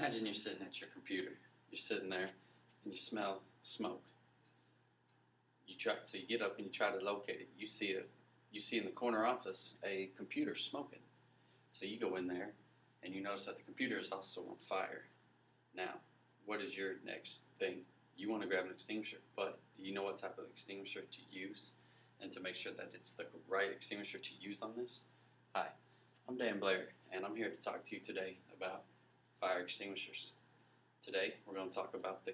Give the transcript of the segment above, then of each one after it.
Imagine you're sitting at your computer. You're sitting there and you smell smoke. So you get up and you try to locate it. You see in the corner office a computer smoking. So you go in there and you notice that the computer is also on fire. Now, what is your next thing? You want to grab an extinguisher, but do you know what type of extinguisher to use and to make sure that it's the right extinguisher to use on this? Hi, I'm Dan Blair, and I'm here to talk to you today about fire extinguishers. Today, we're going to talk about the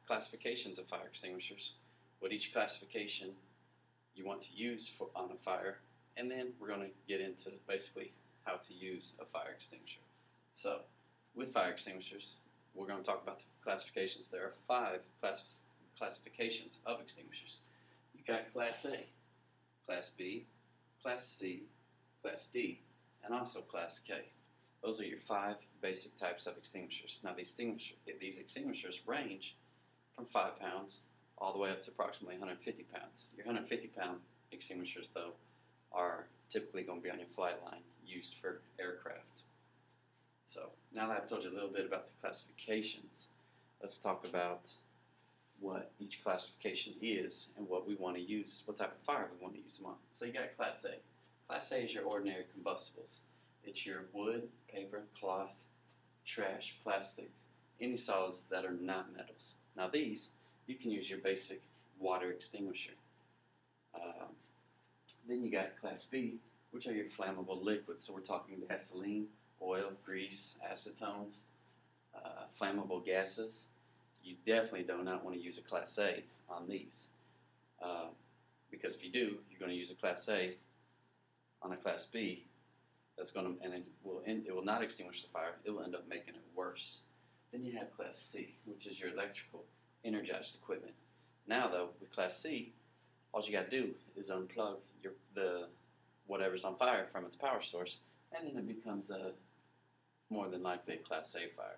classifications of fire extinguishers, what each classification you want to use on a fire, and then we're going to get into basically how to use a fire extinguisher. So, with fire extinguishers, we're going to talk about the classifications. There are 5 classifications of extinguishers. You got Class A, Class B, Class C, Class D, and also Class K. Those are your 5 basic types of extinguishers. Now these extinguishers range from 5 pounds all the way up to approximately 150 pounds. Your 150 pound extinguishers though are typically going to be on your flight line, used for aircraft. So now that I've told you a little bit about the classifications, let's talk about what each classification is and what we want to use, what type of fire we want to use them on. So you got Class A. Class A is your ordinary combustibles. It's your wood, paper, cloth, trash, plastics, any solids that are not metals. Now these, you can use your basic water extinguisher. Then you got Class B, which are your flammable liquids. So we're talking gasoline, oil, grease, acetones, flammable gases. You definitely do not want to use a Class A on these. Because if you do, you're going to use a Class A on a Class B. It will not extinguish the fire. It will end up making it worse. Then you have Class C, which is your electrical energized equipment. Now though, with Class C, all you got to do is unplug the whatever's on fire from its power source, and then it becomes more than likely a Class A fire.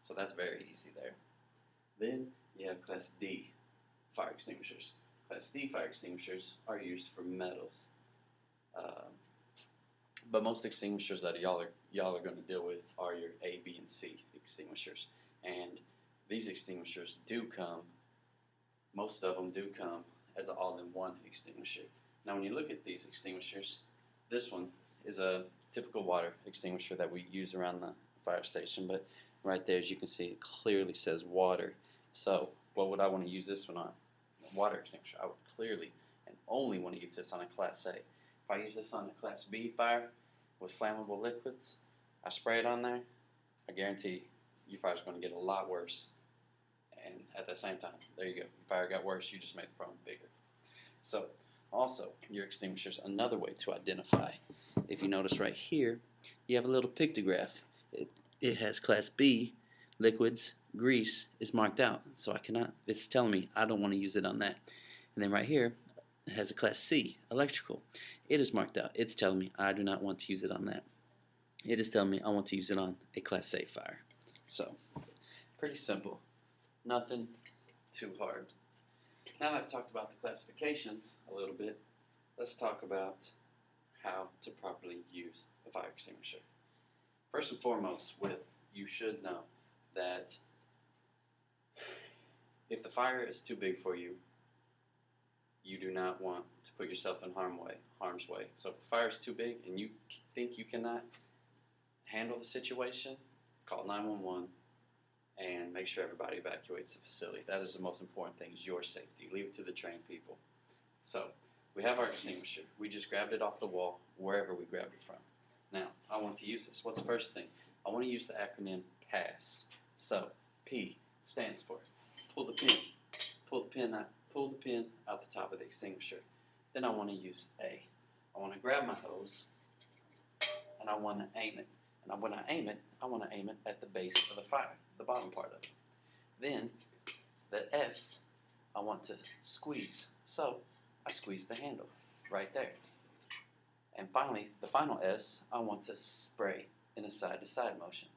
So that's very easy there. Then you have Class D fire extinguishers. Class D fire extinguishers are used for metals. But most extinguishers that y'all are going to deal with are your A, B, and C extinguishers. And these extinguishers do come, most of them do come as an all-in-one extinguisher. Now when you look at these extinguishers, this one is a typical water extinguisher that we use around the fire station, but right there, as you can see, it clearly says water. So what would I want to use this one on? A water extinguisher. I would clearly and only want to use this on a Class A. If I use this on a Class B fire with flammable liquids, I spray it on there, I guarantee your fire's going to get a lot worse. And at the same time, there you go. Your fire got worse, you just made the problem bigger. So also, your extinguishers, another way to identify. If you notice right here, you have a little pictograph. It has Class B, liquids, grease is marked out. So it's telling me I don't want to use it on that. And then right here, it has a Class C, electrical. It is marked out. It's telling me I do not want to use it on that. It is telling me I want to use it on a Class A fire. So, pretty simple. Nothing too hard. Now that I've talked about the classifications a little bit, let's talk about how to properly use a fire extinguisher. First and foremost, you should know that if the fire is too big for you, you do not want to put yourself in harm's way. So if the fire is too big and you think you cannot handle the situation, call 911 and make sure everybody evacuates the facility. That is the most important thing, is your safety. Leave it to the trained people. So we have our extinguisher. We just grabbed it off the wall, wherever we grabbed it from. Now, I want to use this. What's the first thing? I want to use the acronym PASS. So, P stands for pull the pin. Pull the pin out the top of the extinguisher. Then I want to use A. I want to grab my hose and I want to aim it. And when I aim it, I want to aim it at the base of the fire, the bottom part of it. Then the S, I want to squeeze. So I squeeze the handle right there. And finally, the final S, I want to spray in a side-to-side motion.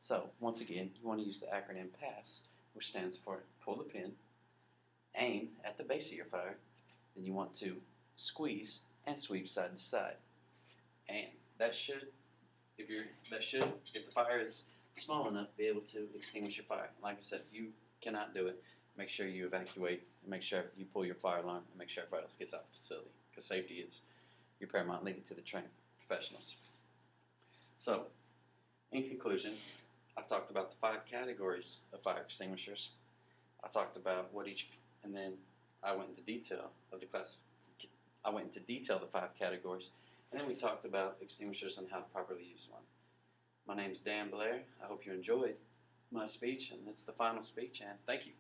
So once again, you want to use the acronym PASS, which stands for pull the pin, aim at the base of your fire, then you want to squeeze and sweep side to side. And that should, if the fire is small enough to be able to extinguish your fire. Like I said, if you cannot do it, make sure you evacuate and make sure you pull your fire alarm and make sure everybody else gets out of the facility, because safety is your paramount. Leave it to the trained professionals. So, in conclusion, I've talked about the 5 categories of fire extinguishers. I talked about what each, and then I went into detail of the class. I went into detail the 5 categories, and then we talked about extinguishers and how to properly use one. My name's Dan Blair. I hope you enjoyed my speech, and it's the final speech, and thank you.